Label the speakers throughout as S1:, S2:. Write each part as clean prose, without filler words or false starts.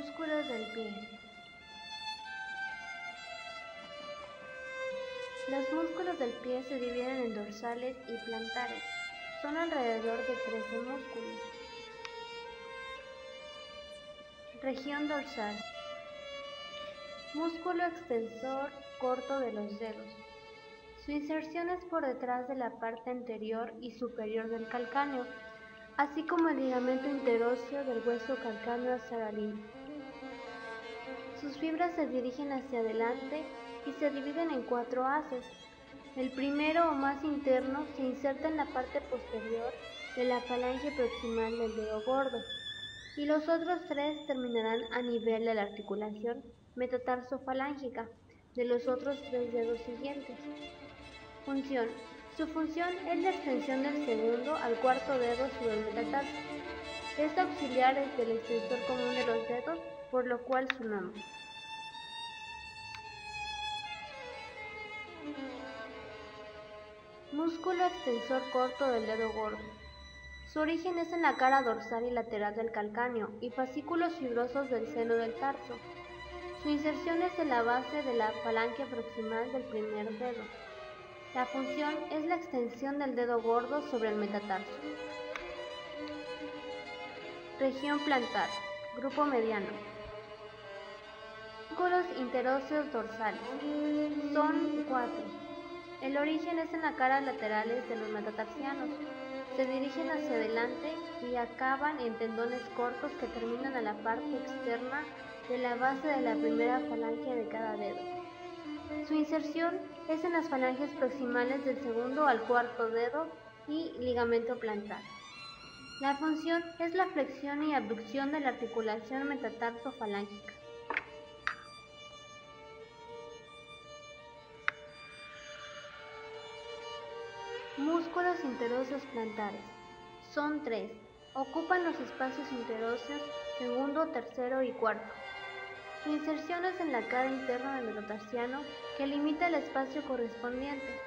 S1: Músculos del pie. Los músculos del pie se dividen en dorsales y plantares. Son alrededor de 13 músculos. Región dorsal. Músculo extensor corto de los dedos. Su inserción es por detrás de la parte anterior y superior del calcáneo, así como el ligamento interóseo del hueso calcáneo azaralino. Sus fibras se dirigen hacia adelante y se dividen en 4 haces. El primero o más interno se inserta en la parte posterior de la falange proximal del dedo gordo, y los otros 3 terminarán a nivel de la articulación metatarso-falángica de los otros 3 dedos siguientes. Función. Su función es la extensión del segundo al cuarto dedo sobre el metatarso. Es auxiliar del extensor común de los dedos, por lo cual su nombre. Músculo extensor corto del dedo gordo. Su origen es en la cara dorsal y lateral del calcáneo y fascículos fibrosos del seno del tarso. Su inserción es en la base de la falange proximal del primer dedo. La función es la extensión del dedo gordo sobre el metatarso. Región plantar. Grupo mediano. Músculos interóseos dorsales. Son 4. El origen es en las caras laterales de los metatarsianos. Se dirigen hacia adelante y acaban en tendones cortos que terminan a la parte externa de la base de la primera falange de cada dedo. Su inserción es en las falanges proximales del segundo al cuarto dedo y ligamento plantar. La función es la flexión y abducción de la articulación metatarso-falángica. Músculos interóseos plantares. Son 3. Ocupan los espacios interóseos segundo, tercero y cuarto. Su inserción es en la cara interna del metatarsiano que limita el espacio correspondiente.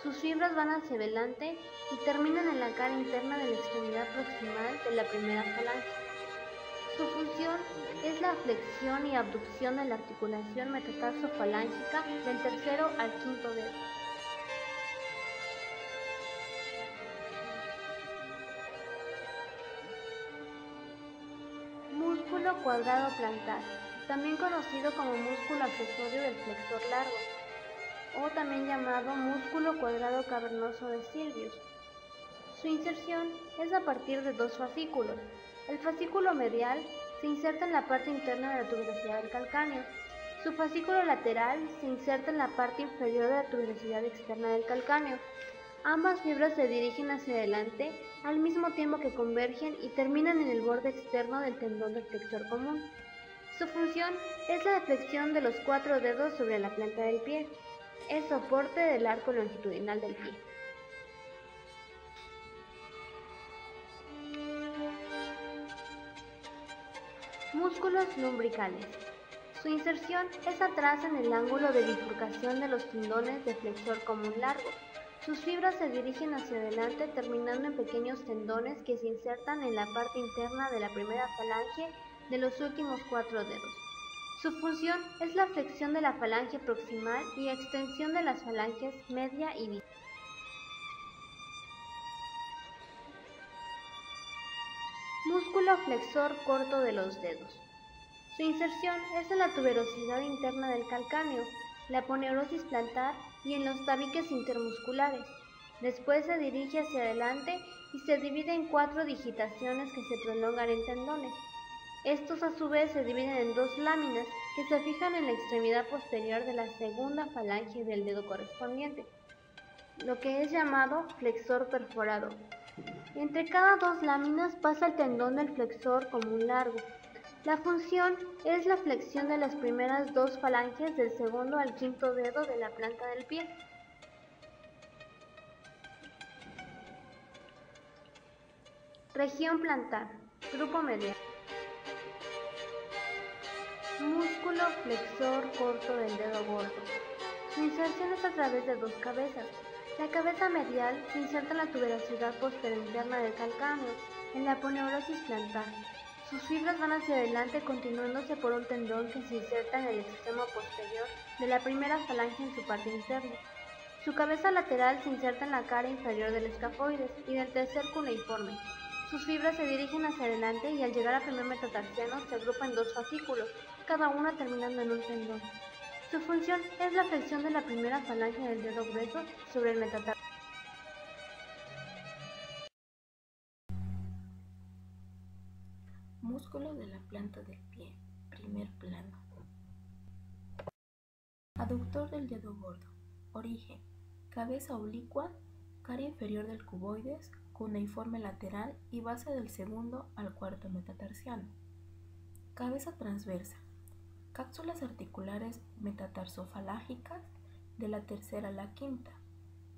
S1: Sus fibras van hacia adelante y terminan en la cara interna de la extremidad proximal de la primera falange. Su función es la flexión y abducción de la articulación metatarso-falángica del tercero al quinto dedo. Músculo cuadrado plantar, también conocido como músculo accesorio del flexor largo, o también llamado músculo cuadrado cavernoso de Sylvius. Su inserción es a partir de 2 fascículos. El fascículo medial se inserta en la parte interna de la tuberosidad del calcáneo. Su fascículo lateral se inserta en la parte inferior de la tuberosidad externa del calcáneo. Ambas fibras se dirigen hacia adelante al mismo tiempo que convergen y terminan en el borde externo del tendón del flexor común. Su función es la flexión de los 4 dedos sobre la planta del pie. Es soporte del arco longitudinal del pie. Músculos lumbricales. Su inserción es atrás en el ángulo de bifurcación de los tendones de flexor común largo. Sus fibras se dirigen hacia adelante terminando en pequeños tendones que se insertan en la parte interna de la primera falange de los últimos 4 dedos. Su función es la flexión de la falange proximal y extensión de las falanges media y distal. Músculo flexor corto de los dedos. Su inserción es en la tuberosidad interna del calcáneo, la aponeurosis plantar y en los tabiques intermusculares. Después se dirige hacia adelante y se divide en 4 digitaciones que se prolongan en tendones. Estos a su vez se dividen en 2 láminas que se fijan en la extremidad posterior de la segunda falange del dedo correspondiente, lo que es llamado flexor perforado. Entre cada 2 láminas pasa el tendón del flexor común largo. La función es la flexión de las primeras 2 falanges del segundo al quinto dedo de la planta del pie. Región plantar. Grupo medial. Músculo flexor corto del dedo gordo. Su inserción es a través de 2 cabezas. La cabeza medial se inserta en la tuberosidad posterior interna del calcáneo, en la aponeurosis plantar. Sus fibras van hacia adelante continuándose por un tendón que se inserta en el extremo posterior de la primera falange en su parte interna. Su cabeza lateral se inserta en la cara inferior del escafoides y del tercer cuneiforme. Sus fibras se dirigen hacia adelante y al llegar al primer metatarsiano se agrupan en dos fascículos, cada una terminando en un tendón. Su función es la flexión de la primera falange del dedo grueso sobre el metatarsiano.
S2: Músculo de la planta del pie, primer plano. Aductor del dedo gordo. Origen: cabeza oblicua, cara inferior del cuboides, cuneiforme lateral y base del segundo al cuarto metatarsiano. Cabeza transversa. Cápsulas articulares metatarsofalángicas de la tercera a la quinta.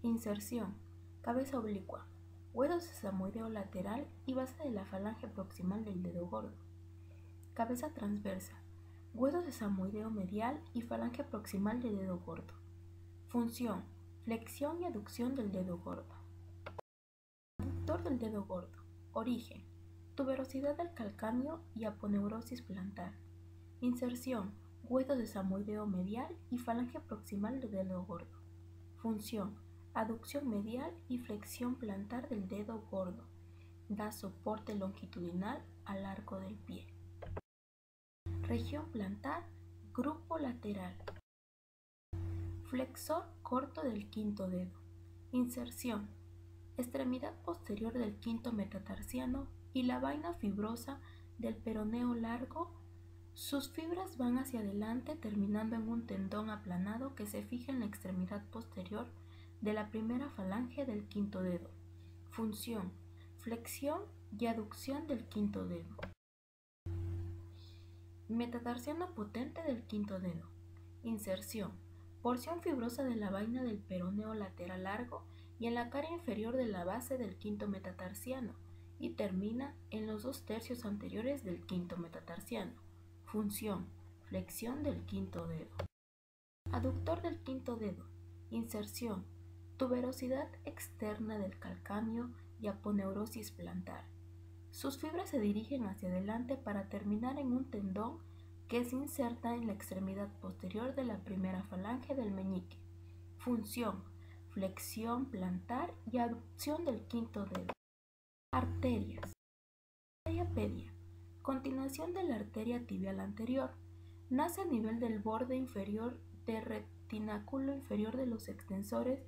S2: Inserción: cabeza oblicua, hueso sesamoideo lateral y base de la falange proximal del dedo gordo. Cabeza transversa, hueso sesamoideo medial y falange proximal del dedo gordo. Función: flexión y aducción del dedo gordo. Aductor del dedo gordo. Origen: tuberosidad del calcáneo y aponeurosis plantar. Inserción: hueso sesamoideo medial y falange proximal del dedo gordo. Función: aducción medial y flexión plantar del dedo gordo. Da soporte longitudinal al arco del pie. Región plantar, grupo lateral. Flexor corto del quinto dedo. Inserción: extremidad posterior del quinto metatarsiano y la vaina fibrosa del peroneo largo. Sus fibras van hacia adelante terminando en un tendón aplanado que se fija en la extremidad posterior de la primera falange del quinto dedo. Función: flexión y aducción del quinto dedo. Metatarsiano potente del quinto dedo. Inserción: porción fibrosa de la vaina del peroneo lateral largo y en la cara inferior de la base del quinto metatarsiano y termina en los 2/3 anteriores del quinto metatarsiano. Función: flexión del quinto dedo. Aductor del quinto dedo. Inserción: tuberosidad externa del calcáneo y aponeurosis plantar. Sus fibras se dirigen hacia adelante para terminar en un tendón que se inserta en la extremidad posterior de la primera falange del meñique. Función: flexión plantar y aducción del quinto dedo. Arterias. Arteria pedia. Continuación de la arteria tibial anterior. Nace a nivel del borde inferior del retináculo inferior de los extensores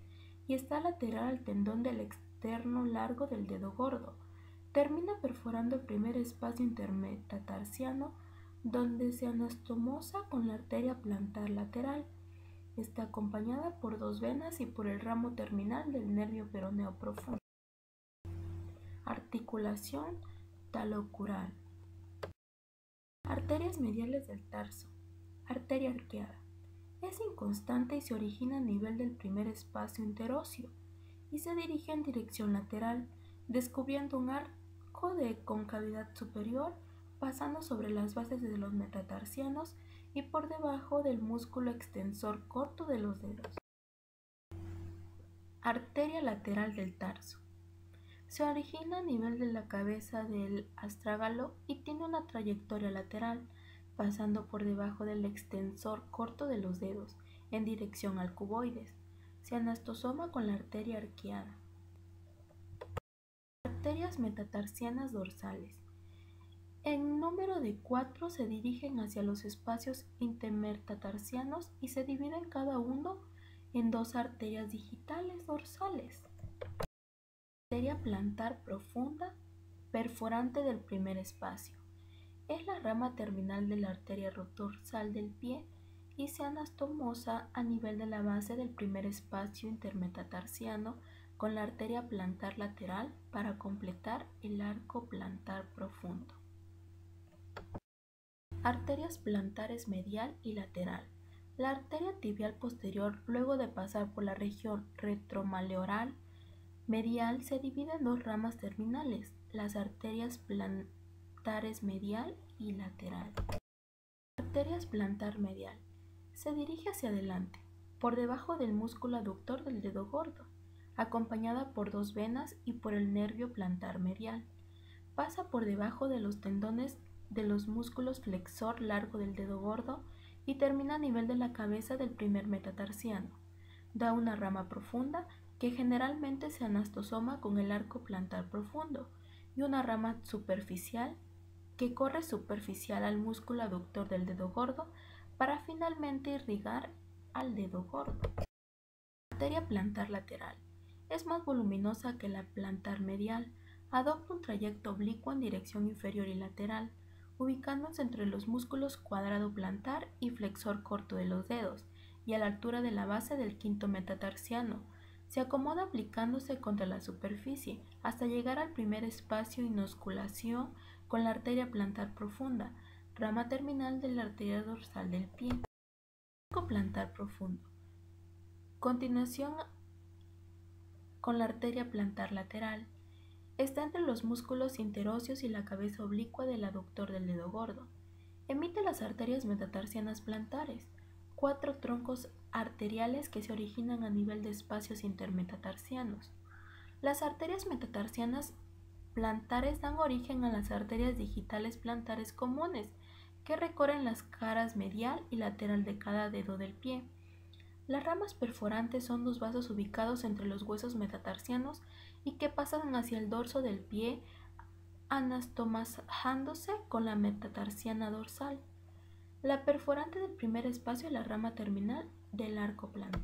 S2: y está lateral al tendón del externo largo del dedo gordo. Termina perforando el primer espacio intermetatarsiano donde se anastomosa con la arteria plantar lateral. Está acompañada por dos venas y por el ramo terminal del nervio peroneo profundo. Articulación talocural. Arterias mediales del tarso. Arteria arqueada. Es inconstante y se origina a nivel del primer espacio interóseo y se dirige en dirección lateral, descubriendo un arco de concavidad superior, pasando sobre las bases de los metatarsianos y por debajo del músculo extensor corto de los dedos. Arteria lateral del tarso. Se origina a nivel de la cabeza del astrágalo y tiene una trayectoria lateral, pasando por debajo del extensor corto de los dedos, en dirección al cuboides. Se anastosoma con la arteria arqueada. Arterias metatarsianas dorsales. En número de 4 se dirigen hacia los espacios intermetatarsianos y se dividen cada uno en dos arterias digitales dorsales. Arteria plantar profunda, perforante del primer espacio. Es la rama terminal de la arteria dorsal del pie y se anastomosa a nivel de la base del primer espacio intermetatarsiano con la arteria plantar lateral para completar el arco plantar profundo. Arterias plantares medial y lateral. La arteria tibial posterior, luego de pasar por la región retromaleoral medial, se divide en dos ramas terminales, las arterias plantares medial y lateral. Arterias plantar medial. Se dirige hacia adelante, por debajo del músculo aductor del dedo gordo, acompañada por dos venas y por el nervio plantar medial. pasa por debajo de los tendones de los músculos flexor largo del dedo gordo y termina a nivel de la cabeza del primer metatarsiano. Da una rama profunda que generalmente se anastosoma con el arco plantar profundo y una rama superficial que corre superficial al músculo aductor del dedo gordo para finalmente irrigar al dedo gordo. La arteria plantar lateral es más voluminosa que la plantar medial, adopta un trayecto oblicuo en dirección inferior y lateral, ubicándose entre los músculos cuadrado plantar y flexor corto de los dedos, y a la altura de la base del quinto metatarsiano. Se acomoda aplicándose contra la superficie hasta llegar al primer espacio de inosculación con la arteria plantar profunda, rama terminal de la arteria dorsal del pie. Arco plantar profundo. Continuación con la arteria plantar lateral. Está entre los músculos interóseos y la cabeza oblicua del aductor del dedo gordo. Emite las arterias metatarsianas plantares, 4 troncos arteriales que se originan a nivel de espacios intermetatarsianos. Las arterias metatarsianas plantares dan origen a las arterias digitales plantares comunes, que recorren las caras medial y lateral de cada dedo del pie. Las ramas perforantes son 2 vasos ubicados entre los huesos metatarsianos y que pasan hacia el dorso del pie, anastomosándose con la metatarsiana dorsal. La perforante del primer espacio es la rama terminal del arco plantar.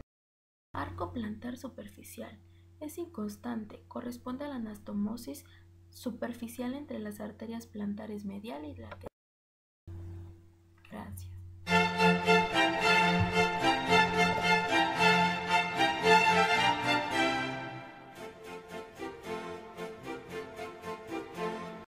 S2: Arco plantar superficial. Es inconstante, corresponde a la anastomosis superficial entre las arterias plantares medial y lateral.